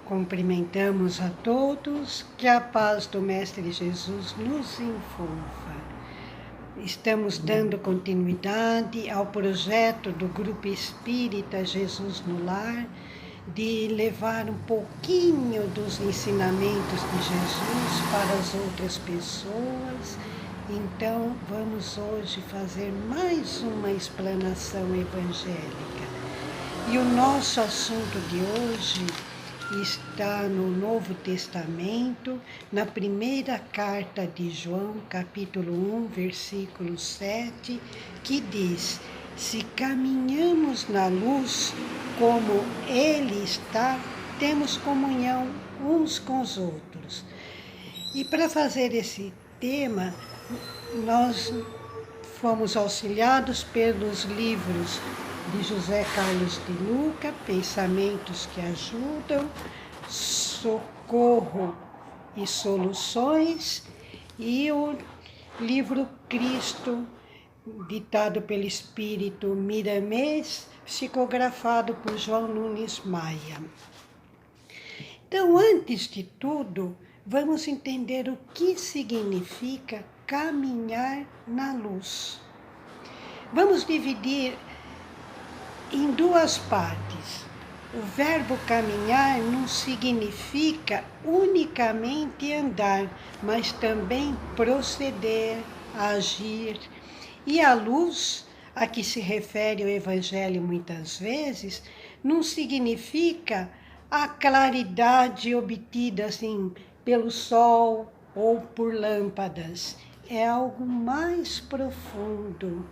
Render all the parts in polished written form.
Cumprimentamos a todos, que a paz do Mestre Jesus nos envolva. Estamos dando continuidade ao projeto do Grupo Espírita Jesus no Lar, de levar um pouquinho dos ensinamentos de Jesus para as outras pessoas. Então, vamos hoje fazer mais uma explanação evangélica. E o nosso assunto de hoje está no Novo Testamento, na primeira carta de João, capítulo 1, versículo 7, que diz: se caminhamos na luz como Ele está, temos comunhão uns com os outros. E para fazer esse tema, nós fomos auxiliados pelos livros de José Carlos de Luca, Pensamentos que Ajudam, Socorro e Soluções, e o livro Cristo, ditado pelo Espírito Miramês, psicografado por João Nunes Maia. Então, antes de tudo, vamos entender o que significa caminhar na luz. Vamos dividir em duas partes. O verbo caminhar não significa unicamente andar, mas também proceder, agir. E a luz, a que se refere o Evangelho muitas vezes, não significa a claridade obtida assim pelo sol ou por lâmpadas. É algo mais profundo.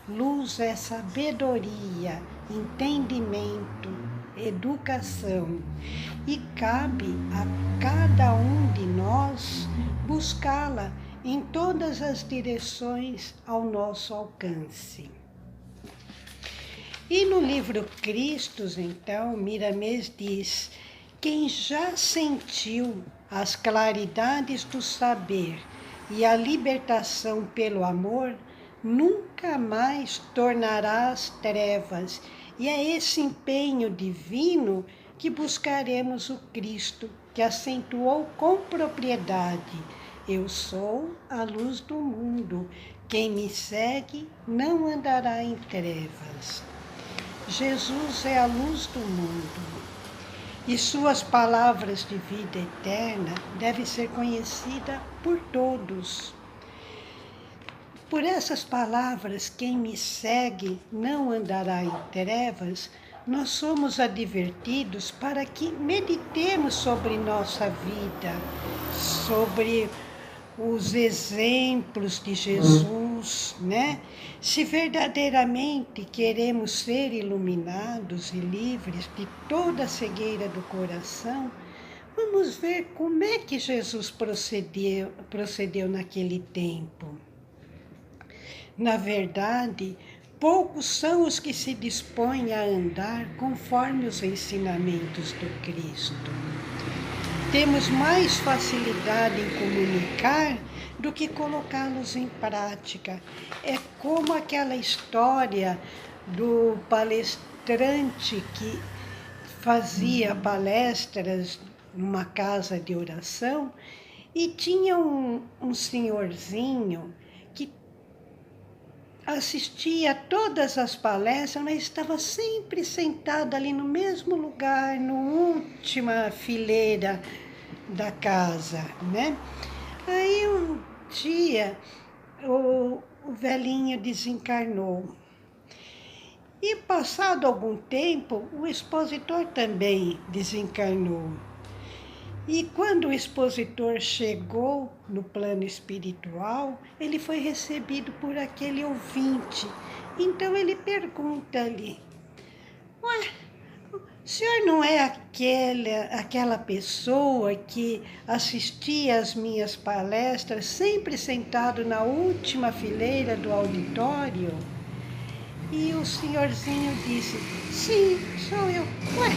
Luz é sabedoria, entendimento, educação, e cabe a cada um de nós buscá-la em todas as direções ao nosso alcance. E no livro Cristos, então, Miramês diz: quem já sentiu as claridades do saber e a libertação pelo amor, nunca mais tornará as trevas, e é esse empenho divino que buscaremos o Cristo, que acentuou com propriedade: eu sou a luz do mundo, quem me segue não andará em trevas. Jesus é a luz do mundo, e suas palavras de vida eterna devem ser conhecidas por todos. Por essas palavras, quem me segue não andará em trevas, nós somos advertidos para que meditemos sobre nossa vida, sobre os exemplos de Jesus, né? Se verdadeiramente queremos ser iluminados e livres de toda a cegueira do coração, vamos ver como é que Jesus procedeu naquele tempo. Na verdade, poucos são os que se dispõem a andar conforme os ensinamentos do Cristo. Temos mais facilidade em comunicar do que colocá-los em prática. É como aquela história do palestrante que fazia palestras numa casa de oração e tinha um senhorzinho que assistia a todas as palestras, mas estava sempre sentado ali no mesmo lugar, na última fileira da casa, né? Aí um dia o velhinho desencarnou. E passado algum tempo, o expositor também desencarnou. E quando o expositor chegou no plano espiritual, ele foi recebido por aquele ouvinte. Então ele pergunta-lhe: ué, o senhor não é aquela pessoa que assistia às minhas palestras, sempre sentado na última fileira do auditório? E o senhorzinho disse: sim, sou eu. Ué,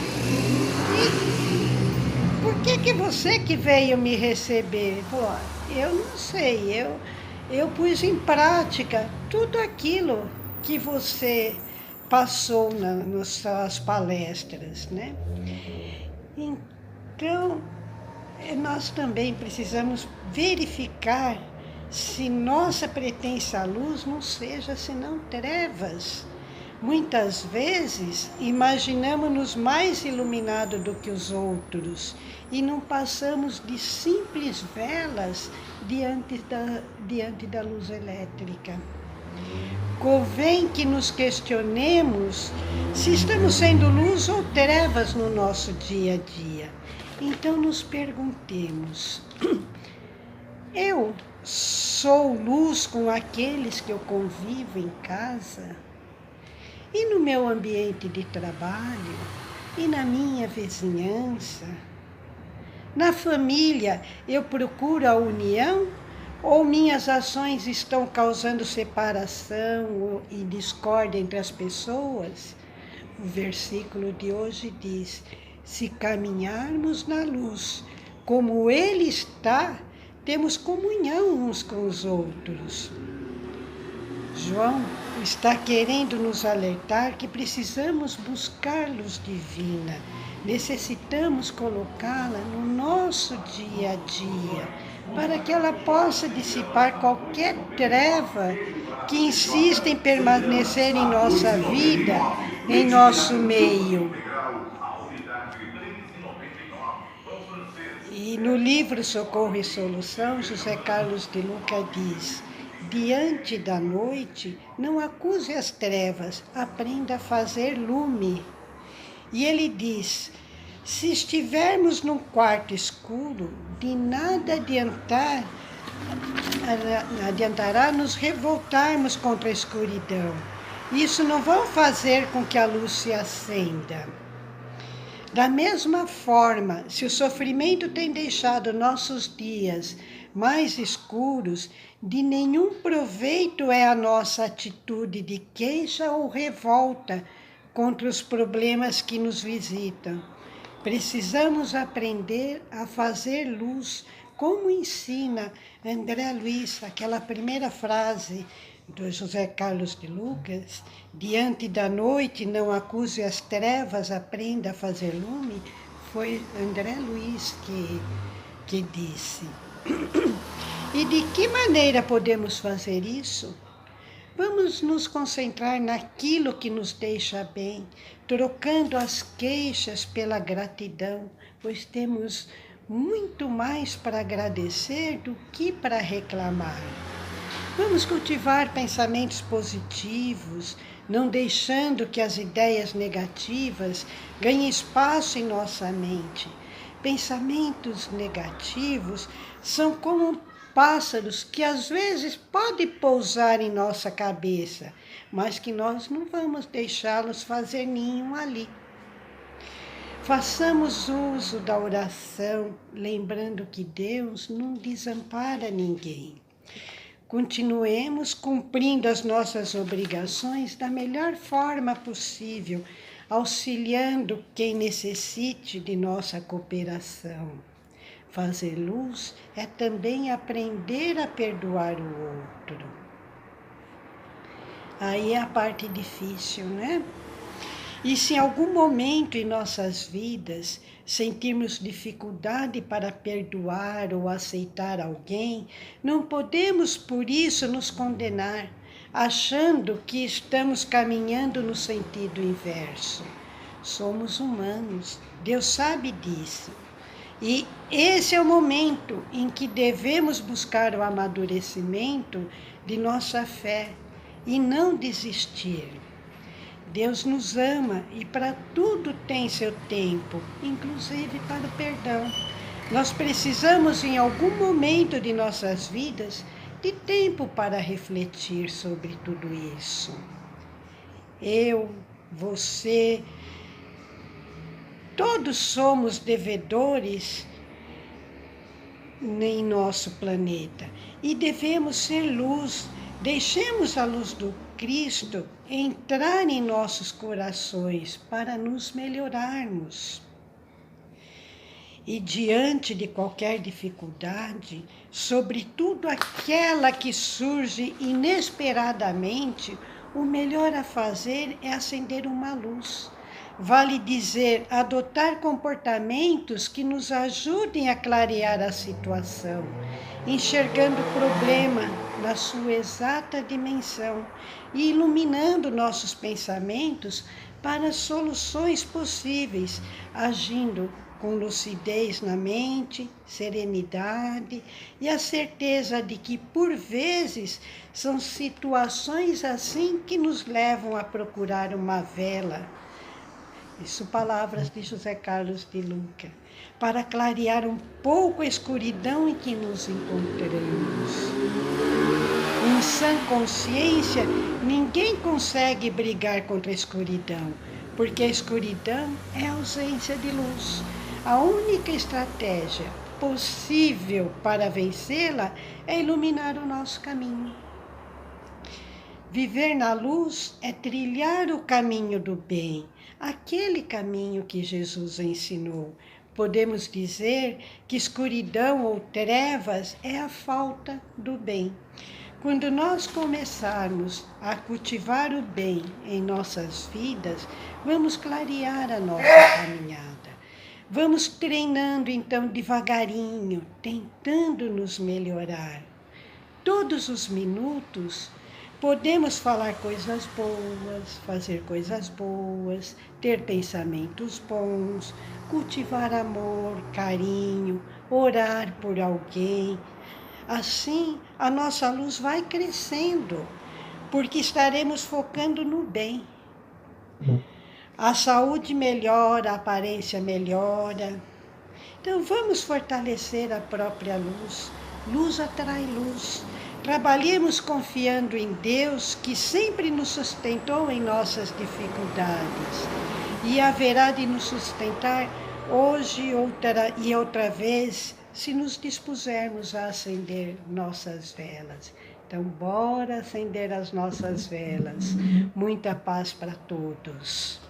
por que você que veio me receber? Ele falou: eu não sei, eu pus em prática tudo aquilo que você passou nas suas palestras, né? Então, nós também precisamos verificar se nossa pertença à luz não seja senão trevas. Muitas vezes imaginamos-nos mais iluminados do que os outros e não passamos de simples velas diante da luz elétrica. Convém que nos questionemos se estamos sendo luz ou trevas no nosso dia a dia. Então nos perguntemos: eu sou luz com aqueles que eu convivo em casa? E no meu ambiente de trabalho? E na minha vizinhança? Na família, eu procuro a união? Ou minhas ações estão causando separação e discórdia entre as pessoas? O versículo de hoje diz: se caminharmos na luz, como Ele está, temos comunhão uns com os outros. João está querendo nos alertar que precisamos buscar luz divina. Necessitamos colocá-la no nosso dia a dia, para que ela possa dissipar qualquer treva que insista em permanecer em nossa vida, em nosso meio. E no livro Socorro e Solução, José Carlos de Luca diz: diante da noite, não acuse as trevas, aprenda a fazer lume. E ele diz: se estivermos num quarto escuro, de nada adiantará nos revoltarmos contra a escuridão. Isso não vai fazer com que a luz se acenda. Da mesma forma, se o sofrimento tem deixado nossos dias mais escuros, de nenhum proveito é a nossa atitude de queixa ou revolta contra os problemas que nos visitam. Precisamos aprender a fazer luz, como ensina André Luiz, aquela primeira frase do José Carlos de Lucas: diante da noite não acuse as trevas, aprenda a fazer lume. Foi André Luiz que disse. E de que maneira podemos fazer isso? Vamos nos concentrar naquilo que nos deixa bem, trocando as queixas pela gratidão, pois temos muito mais para agradecer do que para reclamar. Vamos cultivar pensamentos positivos, não deixando que as ideias negativas ganhem espaço em nossa mente. Pensamentos negativos são como pássaros que às vezes podem pousar em nossa cabeça, mas que nós não vamos deixá-los fazer ninho ali. Façamos uso da oração, lembrando que Deus não desampara ninguém. Continuemos cumprindo as nossas obrigações da melhor forma possível, auxiliando quem necessite de nossa cooperação. Fazer luz é também aprender a perdoar o outro. Aí é a parte difícil, né? E se em algum momento em nossas vidas sentirmos dificuldade para perdoar ou aceitar alguém, não podemos por isso nos condenar, achando que estamos caminhando no sentido inverso. Somos humanos, Deus sabe disso. E esse é o momento em que devemos buscar o amadurecimento de nossa fé e não desistir. Deus nos ama e para tudo tem seu tempo, inclusive para o perdão. Nós precisamos, em algum momento de nossas vidas, de tempo para refletir sobre tudo isso. Eu, você, todos somos devedores em nosso planeta e devemos ser luz. Deixemos a luz do Cristo entrar em nossos corações para nos melhorarmos. E diante de qualquer dificuldade, sobretudo aquela que surge inesperadamente, o melhor a fazer é acender uma luz. Vale dizer, adotar comportamentos que nos ajudem a clarear a situação, enxergando o problema na sua exata dimensão e iluminando nossos pensamentos para soluções possíveis, agindo com lucidez na mente, serenidade e a certeza de que, por vezes, são situações assim que nos levam a procurar uma vela. Isso, palavras de José Carlos de Luca, para clarear um pouco a escuridão em que nos encontramos. Em sã consciência, ninguém consegue brigar contra a escuridão, porque a escuridão é a ausência de luz. A única estratégia possível para vencê-la é iluminar o nosso caminho. Viver na luz é trilhar o caminho do bem, aquele caminho que Jesus ensinou. Podemos dizer que escuridão ou trevas é a falta do bem. Quando nós começarmos a cultivar o bem em nossas vidas, vamos clarear a nossa caminhada. Vamos treinando então devagarinho, tentando nos melhorar. Todos os minutos podemos falar coisas boas, fazer coisas boas, ter pensamentos bons, cultivar amor, carinho, orar por alguém. Assim, a nossa luz vai crescendo, porque estaremos focando no bem. A saúde melhora, a aparência melhora. Então, vamos fortalecer a própria luz. Luz atrai luz. Trabalhemos confiando em Deus, que sempre nos sustentou em nossas dificuldades e haverá de nos sustentar hoje e outra vez, se nos dispusermos a acender nossas velas. Então, bora acender as nossas velas. Muita paz para todos.